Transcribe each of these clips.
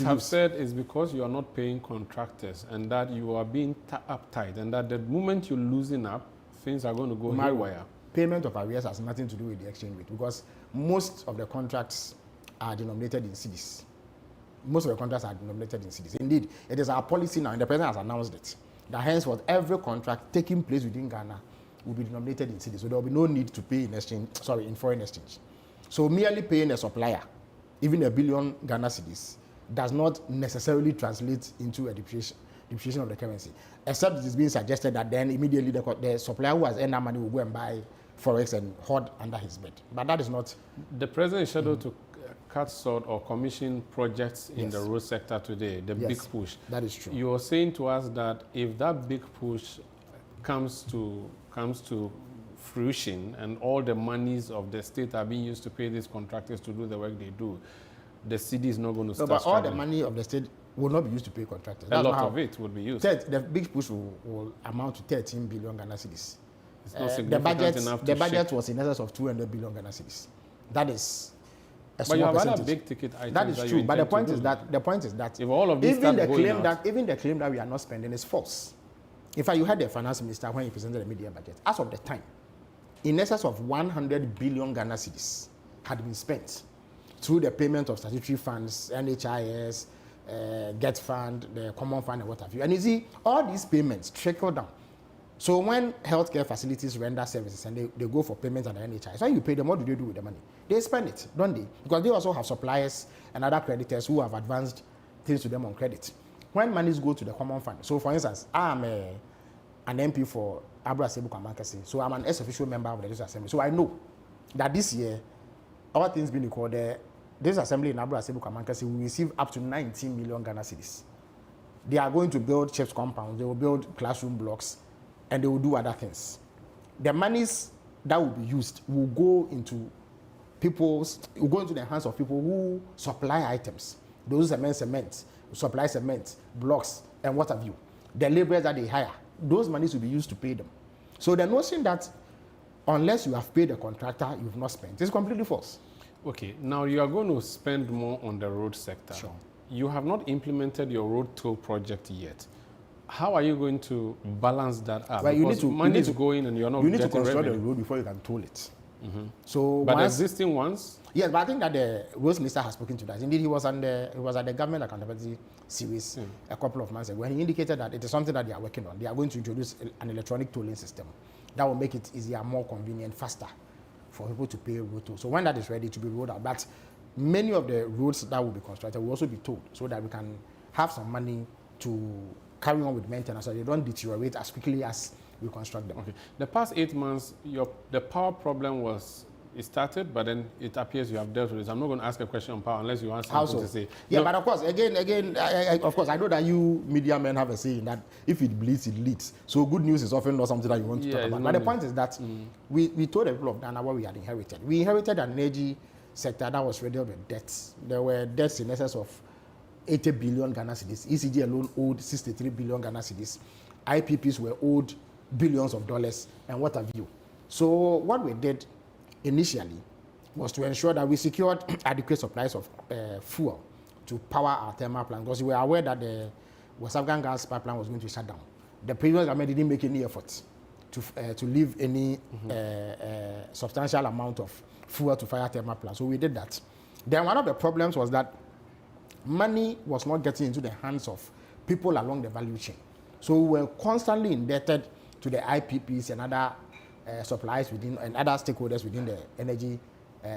have said is because you are not paying contractors and that you are being uptight and that the moment you're losing up, things are going to go haywire. Payment of arrears has nothing to do with the exchange rate because most of the contracts are denominated in cedis. Most of the contracts are denominated in cedis. Indeed, it is our policy now, and the president has announced it, that henceforth every contract taking place within Ghana will be denominated in cedis. So there will be no need to pay in foreign exchange. So merely paying a supplier, even $1 billion Ghana cedis, does not necessarily translate into a depreciation of the currency, except it is being suggested that then immediately the supplier who has earned that money will go and buy forex and hoard under his bed. But that is not. The president is scheduled to cut short or commission projects in the road sector today, the big push. That is true. You are saying to us that if that big push comes to fruition and all the monies of the state are being used to pay these contractors to do the work they do, the city is not going to start but all struggling. the money of the state will not be used to pay contractors. A lot of it would be used. The big push will amount to 13 billion Ghana cedis. It's not significant enough the budget was in excess of 200 billion Ghana cedis. That is a small but you have percentage. other big ticket items. That is true. But the point is that if all of these even the claim that we are not spending is false. In fact, you had the finance minister when he presented the media budget. As of the time, in excess of 100 billion Ghana cedis had been spent through the payment of statutory funds, NHIS, GET Fund, the Common Fund, and what have you. And you see, all these payments trickle down. So when healthcare facilities render services and they go for payments at the NHIS, when you pay them, what do they do with the money? They spend it, don't they? Because they also have suppliers and other creditors who have advanced things to them on credit. When monies go to the Common Fund, so for instance, I am an MP for Arrears, so I'm an ex-official member of the Legislative Assembly. So I know that this year, all things being equal, this assembly in Arrears will receive up to 19 million Ghana cedis. They are going to build chips compounds, they will build classroom blocks, and they will do other things. The monies that will be used will go into the hands of people who supply items. Those cement, supply cement, blocks, and what have you. The laborers that they hire, those monies will be used to pay them. So the notion that unless you have paid the contractor, you've not spent is completely false. Okay, now you are going to spend more on the road sector. Sure. You have not implemented your road toll project yet. How are you going to balance that up? Well, because money is going and you're not getting revenue. You need to construct the road before you can toll it. Mm-hmm. So, but the existing ones? Yes, but I think that the roads minister has spoken to that. Indeed, he was at the government accountability series a couple of months ago, and he indicated that it is something that they are working on. They are going to introduce an electronic tolling system that will make it easier, more convenient, faster for people to pay road toll. So when that is ready to be rolled out, but many of the roads that will be constructed will also be tolled so that we can have some money to carry on with maintenance so they don't deteriorate as quickly as we construct them. Okay. The past 8 months, the power problem it started, but then it appears you have dealt with it. I'm not going to ask a question on power unless you want something to say. Yeah, no. But of course, again, of course, I know that you media men have a saying that if it bleeds, it leads. So good news is often not something that you want to talk about. But the point is that we told the people of Ghana what we had inherited. We inherited an energy sector that was riddled with debts. There were debts in excess of 80 billion Ghana cedis. ECG alone owed 63 billion Ghana cedis. IPPs were owed billions of dollars and what have you. So what we did initially was to ensure that we secured adequate supplies of fuel to power our thermal plant, because we were aware that the West African gas pipeline was going to shut down. The previous government didn't make any effort to leave any substantial amount of fuel to fire thermal plants. So we did that. Then one of the problems was that money was not getting into the hands of people along the value chain. So we were constantly indebted to the IPPs and other suppliers within and other stakeholders within the energy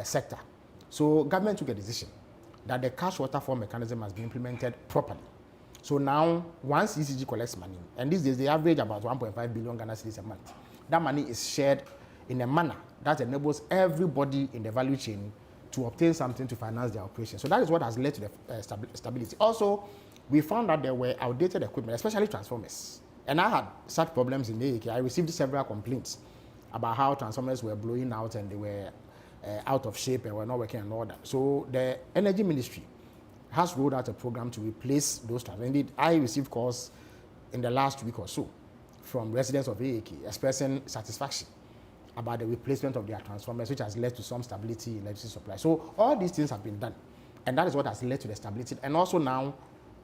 sector. So government took a decision that the cash waterfall mechanism must be implemented properly. So now, once ECG collects money, and these days they average about 1.5 billion Ghana cedis a month, that money is shared in a manner that enables everybody in the value chain to obtain something to finance their operation. So that is what has led to the stability. Also, we found that there were outdated equipment, especially transformers. And I had such problems in the AK. I received several complaints about how transformers were blowing out and they were out of shape and were not working and all that. So the Energy Ministry has rolled out a program to replace those transformers. Indeed, I received calls in the last week or so from residents of AAK expressing satisfaction about the replacement of their transformers, which has led to some stability in electricity supply. So all these things have been done. And that is what has led to the stability. And also now,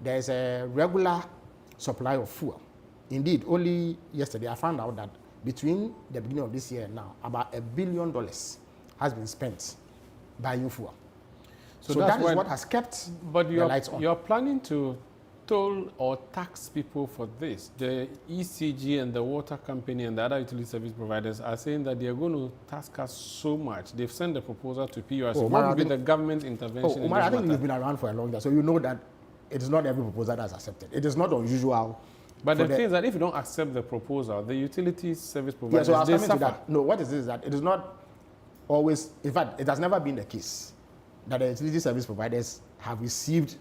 there's a regular supply of fuel. Indeed, only yesterday I found out that between the beginning of this year and now, about $1 billion has been spent buying fuel. So that is what has kept the lights on. You're planning to toll or tax people for this. The ECG and the water company and the other utility service providers are saying that they're going to tax us so much. They've sent the proposal to PURC. What would be the government intervention? Omar, I think you've been around for a long time, so you know that it is not every proposal that's accepted. It is not unusual. But the thing is that if you don't accept the proposal, the utility service providers, so I was coming to that. No, what is that it is not always, in fact, it has never been the case that the utility service providers have received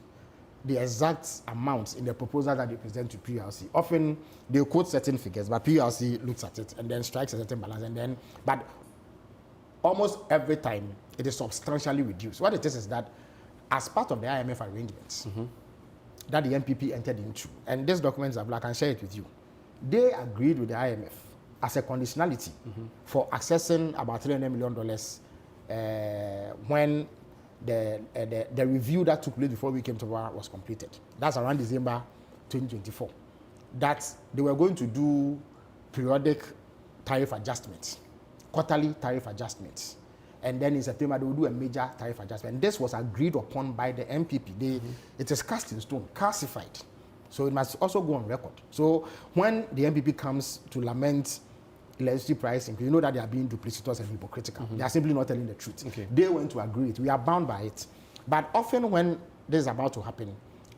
the exact amounts in the proposal that they present to PURC. Often they quote certain figures, but PURC looks at it and then strikes a certain balance, and then, but almost every time it is substantially reduced. What it is that as part of the IMF arrangements that the MPP entered into, and these documents I can share it with you, they agreed with the IMF as a conditionality for accessing about $300 million when the review that took place before we came to power was completed. That's around December 2024. That they were going to do periodic tariff adjustments, quarterly tariff adjustments. And then in September, they will do a major tariff adjustment. And this was agreed upon by the MPP. It is cast in stone, calcified. So it must also go on record. So when the MPP comes to lament electricity price increase, you know that they are being duplicitous and hypocritical. They are simply not telling the truth. They went to agree it. We are bound by it. But often when this is about to happen,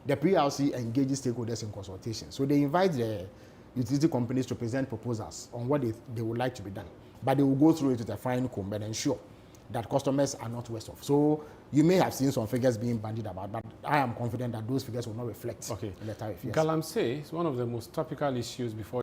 the PLC engages stakeholders in consultation. So they invite the utility companies to present proposals on what they would like to be done. But they will go through it with a fine comb and ensure that customers are not worse off. So you may have seen some figures being bandied about, but I am confident that those figures will not reflect in the tariff. Yes. Galamsey is one of the most topical issues before